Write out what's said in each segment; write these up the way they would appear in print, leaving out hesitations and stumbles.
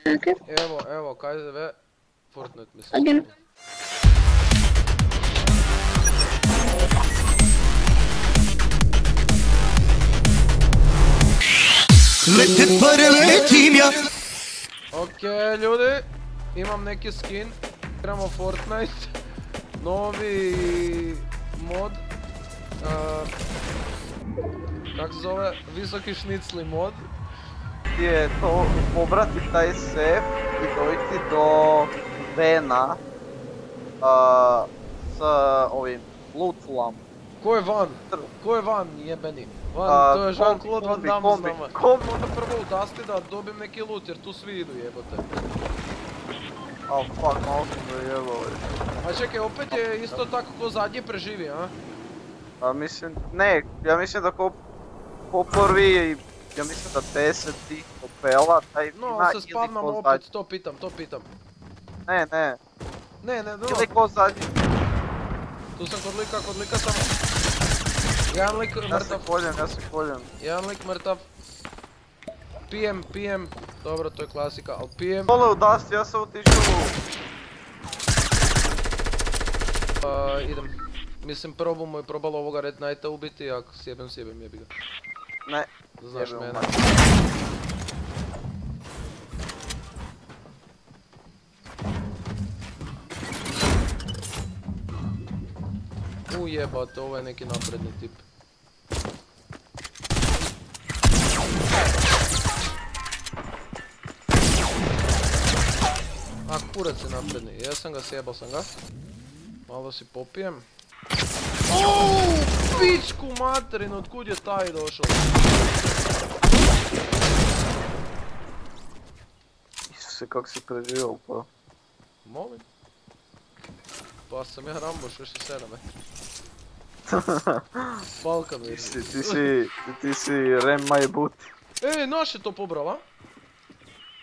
Okay. Evo, KZV, Fortnite mislim. Again. Ok, ljudi, imam neki skin, igramo Fortnite, novi mod, kak se zove, visoki šnicli mod. Je to pobrati taj sef i dojti do Vena s ovim loot-lam. Ko je van jebeni? Van, to je Jean-Claude Van Damme s nama. Onda prvo udasti da dobijem neki loot jer tu svi idu jebote. Al fuck, malo sam da jebali. A čekaj, opet je isto tako ko zadnji preživi, a? A mislim, ne, ja mislim da ko prvi, ja mislim da 10 tih popela, taj No, ima se ili spavnam ko opet, zadnji. to pitam. Ne, Ne, ili ko zadnji. Tu sam kod lika samo. Jedan lik mrtav. Ja se koljem. Jedan lik mrtav. PM. Dobro, to je klasika, ali PM... Dole u Dust, ja sam otišao idem. Mislim, probalo ovoga Red Knighta ubiti, ako sjebem jebi ga. Ne. Znaš mene. Ujebate, ovo je neki napredni tip. A kurac je napredni, jesam ga, sjebao sam ga. Malo si popijem. Ouuu, pičku materinu, otkud je taj došao? Isuse, kak si preživao pa. Molim? Pa sam ja Rambo 667 Balkan vidim. Ti si Rem Majebuti. Ej, naš je to pobrala?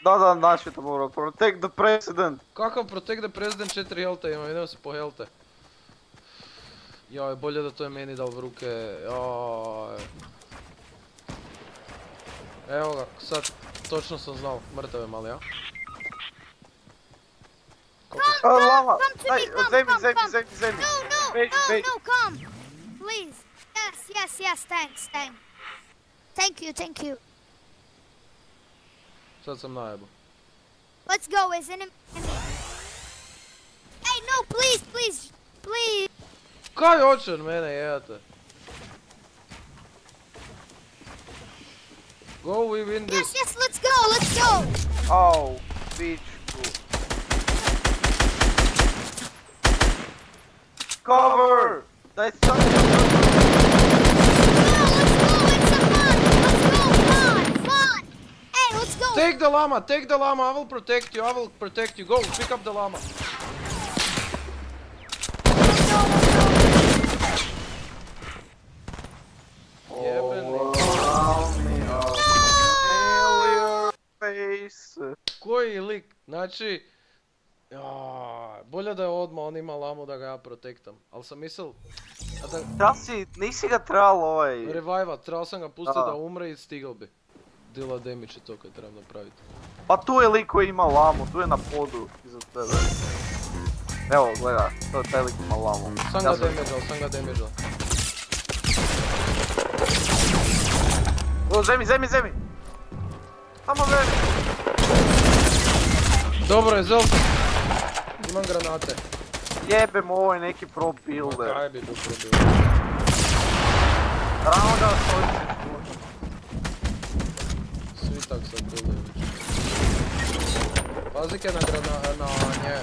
Da, naš je to pobrala. Protect the President. Kakav Protect the President 4 helte imam, idemo se po helte. Joj, bolje da to je meni dal v ruke, joj. Evo ga, sad točno sam znao, mrtav je mali, ja? Lama, daj, come. zemlji. No, come. Please. Yes, thanks. Thank you. Sad sam najebo. Let's go, isn't it? Hey, no, please. Kaj hoće od mene, jebate? Go, we win this. Yes, let's go. Au, pičku. Cover! Daj sam. No, let's go, fun. Hey, let's go. Take the llama, I will protect you, go, pick up the llama. Koji lik, znači... bolje da je odmah on ima lamu da ga ja protektam, ali sam mislil... Nisi ga trebalo Revivat, trebao sam ga pustiti da umre i stigao bi. Dila damage je to kaj trebam napraviti. Pa tu je lik koji ima lamu, tu je na podu iza tebe. Evo, gleda, to je taj lik ima lamu. Sam ga damageal. O, zemi! Samo zemi! Dobro je, zel sam. Imam granate. Jebem, ovo je neki pro builder. Kaj bi bio pro builder? Rano ga stojiš. Svi tak sad buildaju. Pazike na nje.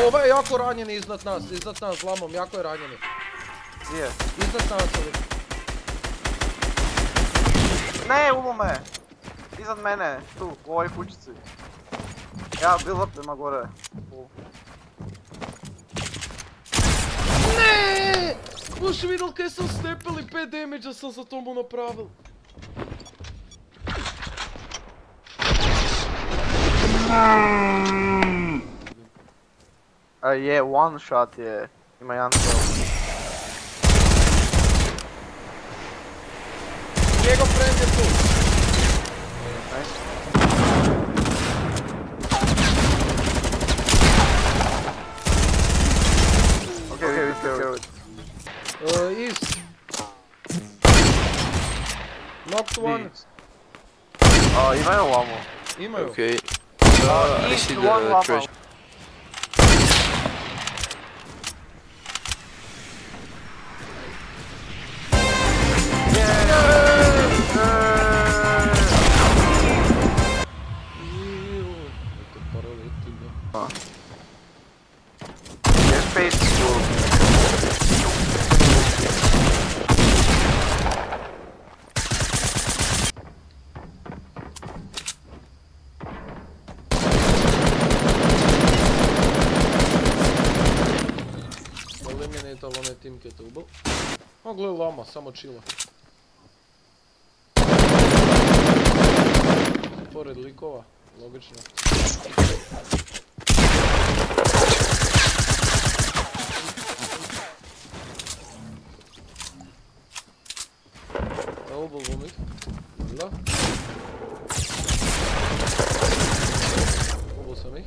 Ovaj je jako ranjeni iznad nas, lamom, jako je ranjeni. Gdje? Iznad nas ali. Ne, umo me! Iznad mene, tu, u ovoj kućici. Ja, build up prema gore. Ne! Boš vidjel kaj sam stepel i 5 damage-a sam za tomu napravil. Je, one shot je. Ima jedan kill. Njegov friend careful. Nice. Okay, we care it. East. Knocked one. Imaju lamo. Imaju. Okay. I East, see one the lama. trash. Eto paroleti ga. Je space school. Eliminate one teamke te ubal. O, gle lama, samo chilla. Pored likova, logično. Da ubal vomit. Da. Ubal sam ih.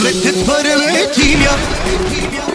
Let it put a